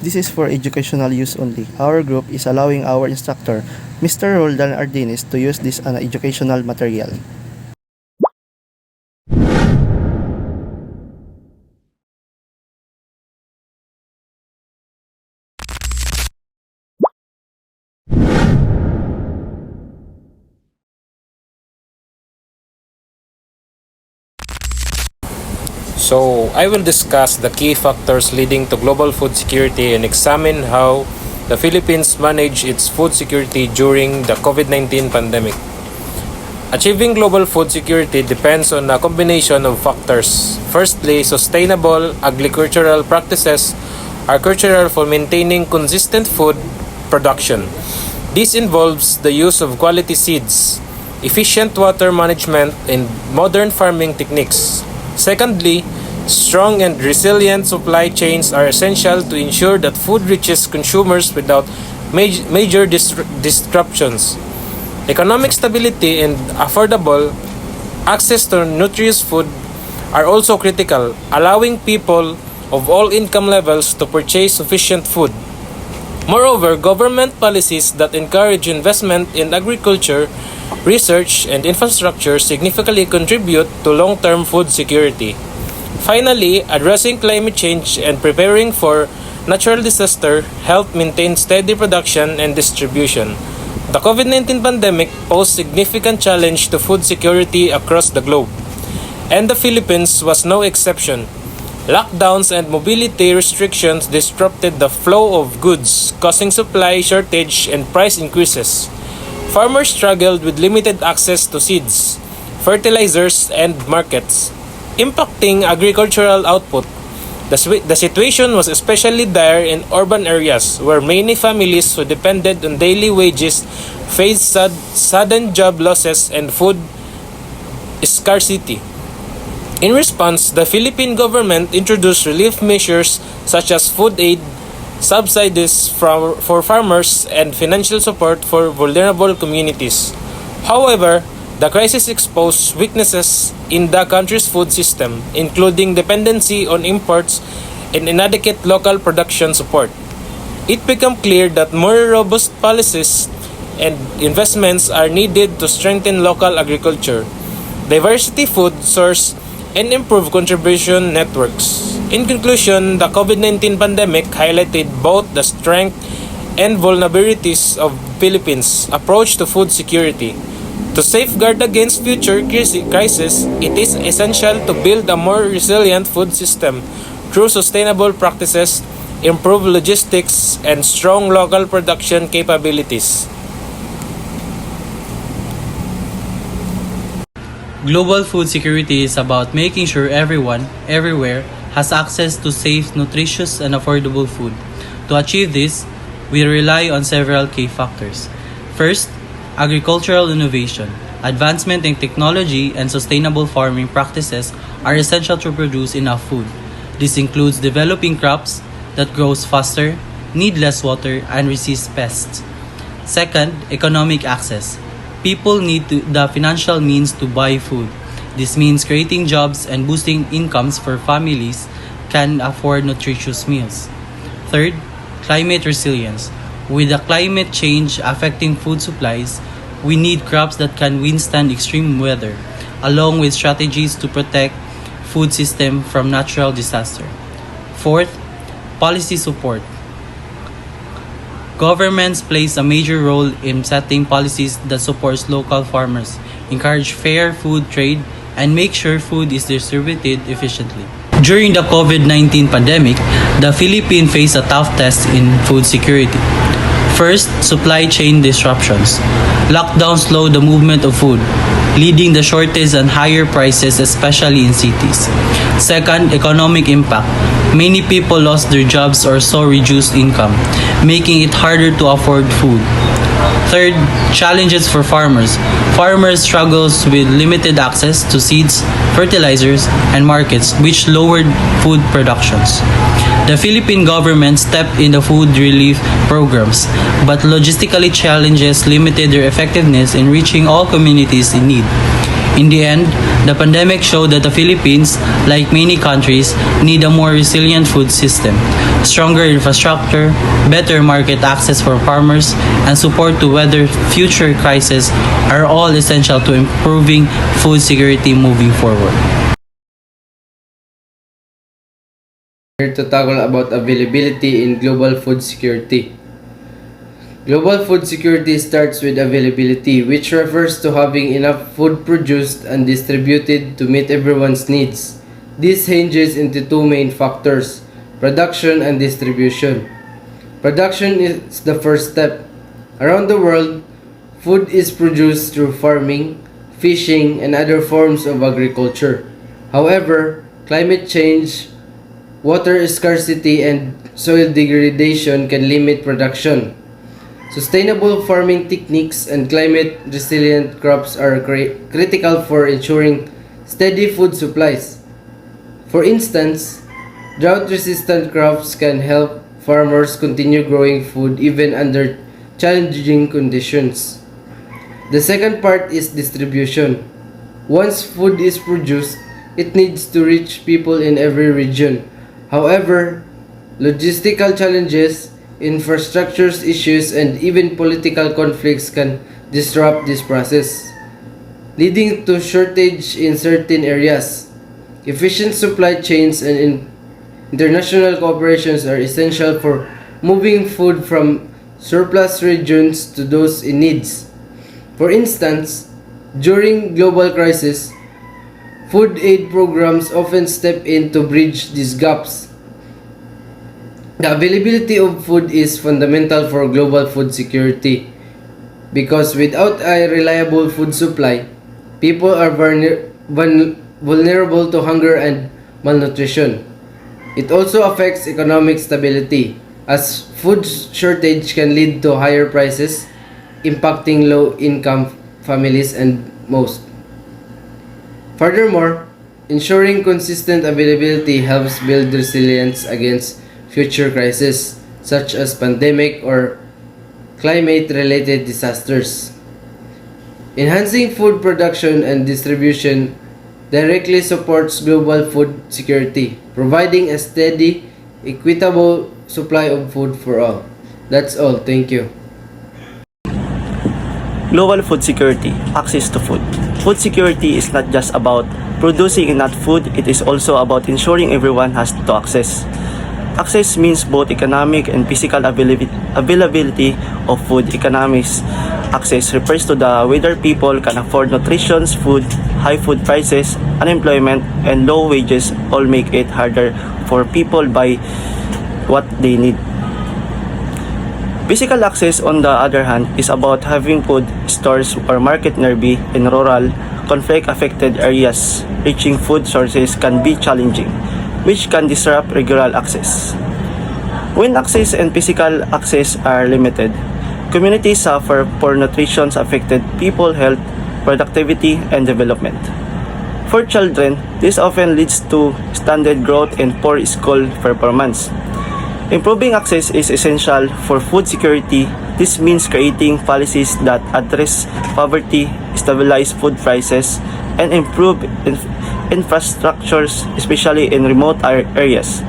This is for educational use only. Our group is allowing our instructor, Mr. Roldan Ardinis, to use this as educational material. So, I will discuss the key factors leading to global food security and examine how the Philippines managed its food security during the COVID-19 pandemic. Achieving global food security depends on a combination of factors. Firstly, sustainable agricultural practices are crucial for maintaining consistent food production. This involves the use of quality seeds, efficient water management, and modern farming techniques. Secondly, strong and resilient supply chains are essential to ensure that food reaches consumers without major disruptions. Economic stability and affordable access to nutritious food are also critical, allowing people of all income levels to purchase sufficient food. Moreover, government policies that encourage investment in agriculture, research, and infrastructure significantly contribute to long-term food security. Finally, addressing climate change and preparing for natural disaster help maintain steady production and distribution. The COVID-19 pandemic posed significant challenge to food security across the globe, and the Philippines was no exception. Lockdowns and mobility restrictions disrupted the flow of goods, causing supply shortage and price increases. Farmers struggled with limited access to seeds, fertilizers, and markets, impacting agricultural output. The situation was especially dire in urban areas where many families who depended on daily wages faced sudden job losses and food scarcity. In response, the Philippine government introduced relief measures such as food aid, subsidies for farmers, and financial support for vulnerable communities. However, the crisis exposed weaknesses in the country's food system, including dependency on imports and inadequate local production support. It became clear that more robust policies and investments are needed to strengthen local agriculture, diversity food source, and improve contribution networks. In conclusion, the COVID-19 pandemic highlighted both the strength and vulnerabilities of Philippines' approach to food security. To safeguard against future crises, it is essential to build a more resilient food system through sustainable practices, improved logistics, and strong local production capabilities. Global food security is about making sure everyone, everywhere, has access to safe, nutritious, and affordable food. To achieve this, we rely on several key factors. First, agricultural innovation. Advancement in technology and sustainable farming practices are essential to produce enough food. This includes developing crops that grows faster, need less water, and resist pests. Second, economic access. People need the financial means to buy food. This means creating jobs and boosting incomes for families can afford nutritious meals. Third, climate resilience. With the climate change affecting food supplies, we need crops that can withstand extreme weather, along with strategies to protect food system from natural disaster. Fourth, policy support. Governments plays a major role in setting policies that supports local farmers, encourage fair food trade, and make sure food is distributed efficiently. During the COVID-19 pandemic, the Philippines faced a tough test in food security. First, supply chain disruptions. Lockdown slowed the movement of food, leading to shortage and higher prices, especially in cities. Second, economic impact. Many people lost their jobs or saw reduced income, making it harder to afford food. Third, challenges for farmers. Farmers struggles with limited access to seeds, fertilizers, and markets, which lowered food productions. The Philippine government stepped in the food relief programs, but logistically challenges limited their effectiveness in reaching all communities in need. In the end, the pandemic showed that the Philippines, like many countries, need a more resilient food system, stronger infrastructure, better market access for farmers, and support to weather future crises are all essential to improving food security moving forward. Here to tackle about availability in global food security. Global food security starts with availability, which refers to having enough food produced and distributed to meet everyone's needs. This hinges into two main factors: production and distribution. Production is the first step. Around the world, food is produced through farming, fishing, and other forms of agriculture. However, climate change, water scarcity, and soil degradation can limit production. Sustainable farming techniques and climate resilient crops are critical for ensuring steady food supplies. For instance, drought resistant crops can help farmers continue growing food even under challenging conditions. The second part is distribution. Once food is produced, it needs to reach people in every region. However, logistical challenges, infrastructure issues, and even political conflicts can disrupt this process, leading to shortage in certain areas. Efficient supply chains and international cooperations are essential for moving food from surplus regions to those in needs. For instance, during global crisis, food aid programs often step in to bridge these gaps. The availability of food is fundamental for global food security because without a reliable food supply, people are vulnerable to hunger and malnutrition. It also affects economic stability as food shortage can lead to higher prices, impacting low-income families and most. Furthermore, ensuring consistent availability helps build resilience against future crises such as pandemic or climate-related disasters. Enhancing food production and distribution directly supports global food security, providing a steady, equitable supply of food for all. That's all. Thank you. Global food security, access to food. Food security is not just about producing enough food, it is also about ensuring everyone has to access. Access means both economic and physical availability of food. Economics access refers to the whether people can afford nutritious food. High food prices, unemployment, and low wages all make it harder for people buy what they need. Physical access, on the other hand, is about having food stores or market nearby in rural, conflict-affected areas. Reaching food sources can be challenging, which can disrupt regular access. When access and physical access are limited, communities suffer for nutrition affected people health, productivity, and development. For children, this often leads to stunted growth and poor school performance. Improving access is essential for food security. This means creating policies that address poverty, stabilize food prices, and improve infrastructures, especially in remote areas.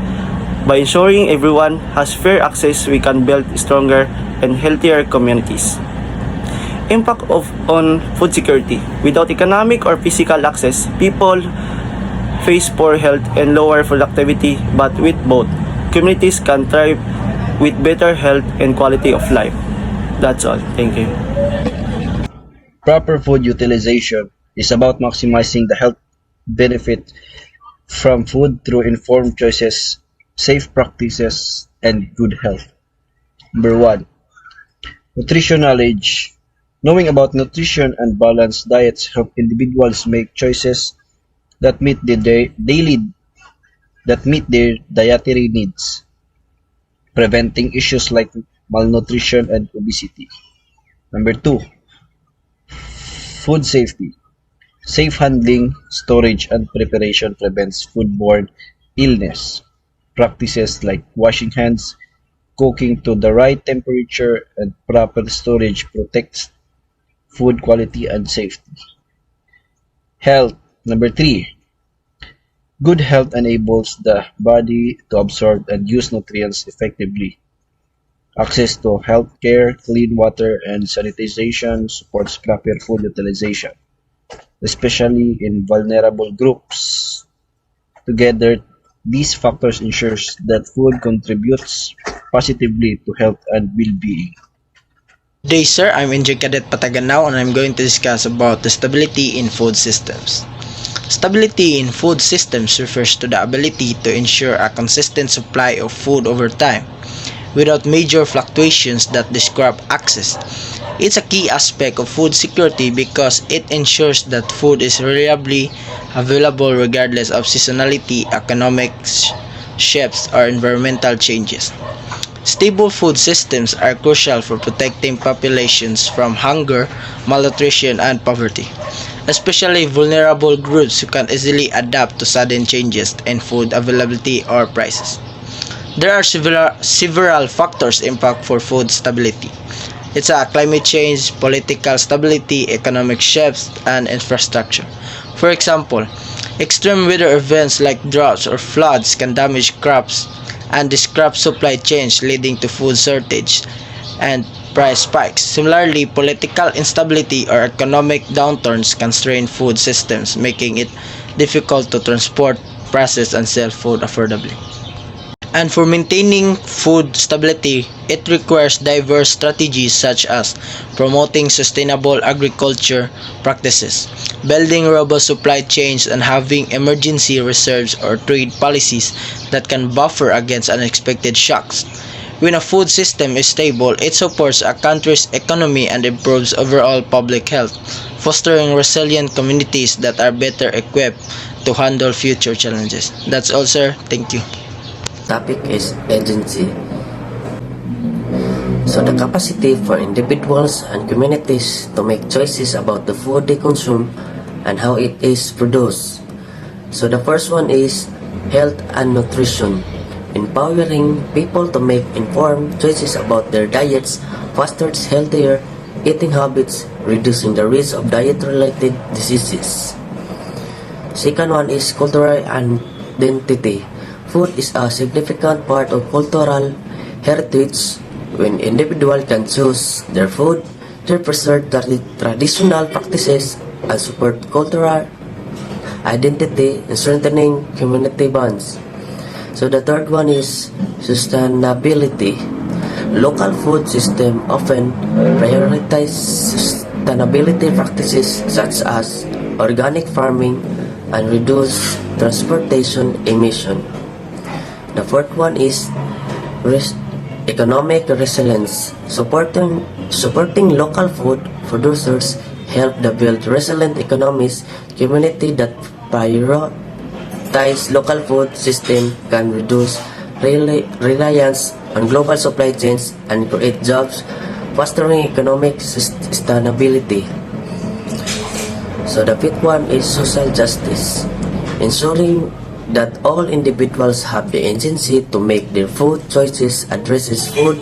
By ensuring everyone has fair access, we can build stronger and healthier communities. Impact on food security. Without economic or physical access, people face poor health and lower productivity, but with both, communities can thrive with better health and quality of life. That's all. Thank you. Proper food utilization is about maximizing the health benefit from food through informed choices, safe practices, and good health. Number 1. Nutrition knowledge. Knowing about nutrition and balanced diets help individuals make choices that meet their dietary needs, preventing issues like malnutrition and obesity. Number 2. Food safety. Safe handling, storage, and preparation prevents foodborne illness. Practices like washing hands, cooking to the right temperature, and proper storage protects food quality and safety. Health. Number 3. Good health enables the body to absorb and use nutrients effectively. Access to health care, clean water, and sanitization supports proper food utilization, especially in vulnerable groups. Together, these factors ensures that food contributes positively to health and well-being. Today, sir, I'm Engineer Cadet Pataganao and I'm going to discuss about the stability in food systems. Stability in food systems refers to the ability to ensure a consistent supply of food over time without major fluctuations that disrupt access. It's a key aspect of food security because it ensures that food is reliably available regardless of seasonality, economic shifts, or environmental changes. Stable food systems are crucial for protecting populations from hunger, malnutrition, and poverty, especially vulnerable groups who can easily adapt to sudden changes in food availability or prices. There are several factors impact for food stability. It's climate change, political stability, economic shifts, and infrastructure. For example, extreme weather events like droughts or floods can damage crops and disrupt supply chains, leading to food shortage and price spikes. Similarly, political instability or economic downturns can strain food systems, making it difficult to transport, process, and sell food affordably. And for maintaining food stability, it requires diverse strategies such as promoting sustainable agriculture practices, building robust supply chains, and having emergency reserves or trade policies that can buffer against unexpected shocks. When a food system is stable, it supports a country's economy and improves overall public health, fostering resilient communities that are better equipped to handle future challenges. That's all, sir. Thank you. Topic is agency. So the capacity for individuals and communities to make choices about the food they consume and how it is produced. So the first one is health and nutrition. Empowering people to make informed choices about their diets fosters healthier eating habits, reducing the risk of diet-related diseases. Second one is cultural identity. Food is a significant part of cultural heritage. When individuals can choose their food, they preserve traditional practices and support cultural identity and strengthening community bonds. So the third one is sustainability. Local food systems often prioritize sustainability practices such as organic farming and reduce transportation emission. The fourth one is economic resilience. Supporting local food producers help to build resilient economies. Community that prioritize local food system can reduce reliance on global supply chains and create jobs, fostering economic sustainability. So the fifth one is social justice. Ensuring that all individuals have the agency to make their food choices addresses food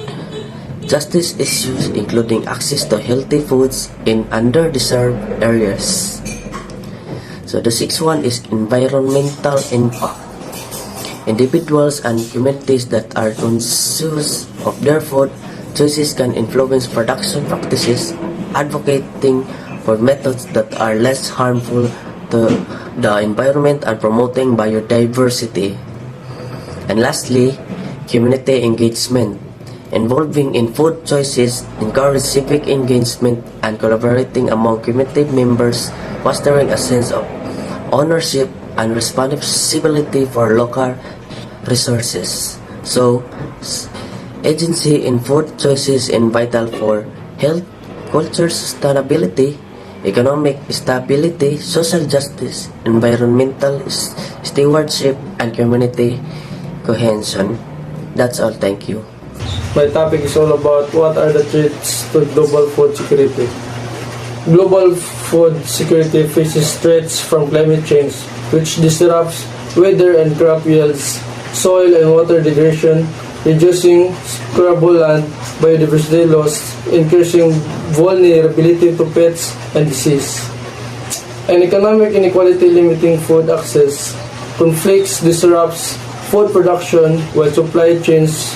justice issues, including access to healthy foods in underserved areas. So the sixth one is environmental impact. Individuals and communities that are conscious of their food choices can influence production practices, advocating for methods that are less harmful to the environment and promoting biodiversity. And lastly, community engagement. Involving in food choices encourage civic engagement and collaborating among community members, fostering a sense of ownership and responsibility for local resources. So, agency in food choices is vital for health, culture sustainability, economic stability, social justice, environmental stewardship, and community cohesion. That's all. Thank you. My topic is all about what are the threats to global food security. Global food security faces threats from climate change, which disrupts weather and crop yields, soil and water degradation, reducing scrubble land, biodiversity loss, increasing vulnerability to pests and disease. and economic inequality limiting food access. Conflicts disrupts food production while supply chains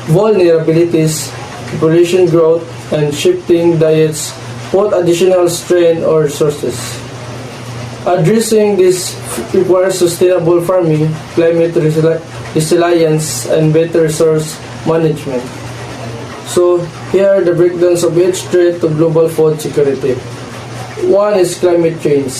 vulnerabilities, population growth, and shifting diets put additional strain or resources. Addressing this requires sustainable farming, climate resilience, and better resource management. So, here are the breakdowns of each threat to global food security. One is climate change.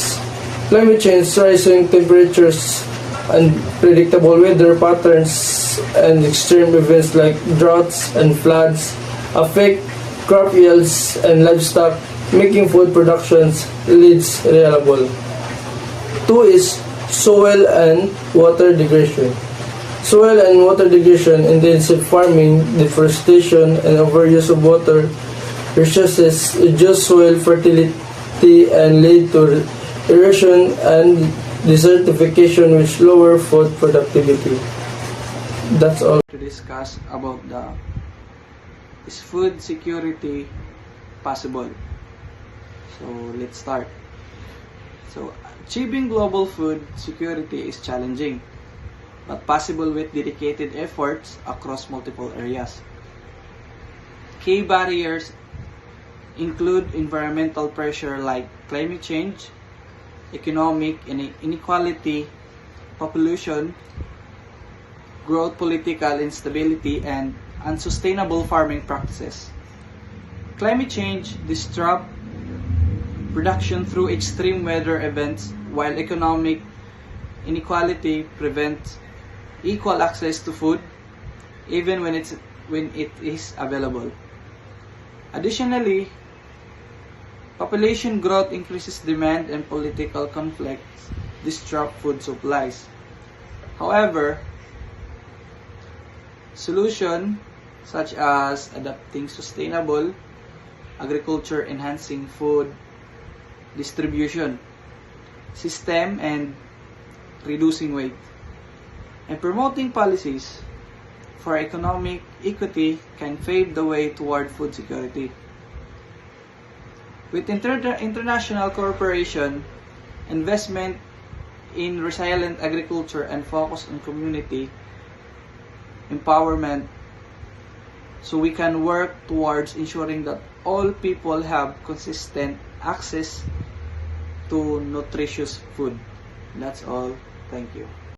Climate change, rising temperatures, unpredictable weather patterns, and extreme events like droughts and floods affect crop yields and livestock, making food productions less reliable. Two is soil and water degradation. Soil and water degradation, intensive farming, deforestation, and overuse of water resources reduce soil fertility and lead to erosion and desertification, which lower food productivity. That's all. To discuss about is food security possible? So let's start. So achieving global food security is challenging, but possible with dedicated efforts across multiple areas. Key barriers include environmental pressure like climate change, economic inequality, population growth, political instability, and unsustainable farming practices. Climate change disrupts production through extreme weather events, while economic inequality prevents equal access to food even when it is available. Additionally, population growth increases demand and political conflicts disrupt food supplies. However, solutions such as adopting sustainable agriculture, enhancing food distribution system, and reducing waste, and promoting policies for economic equity can pave the way toward food security. With international cooperation, investment in resilient agriculture, and focus on community empowerment, so we can work towards ensuring that all people have consistent access to nutritious food. That's all. Thank you.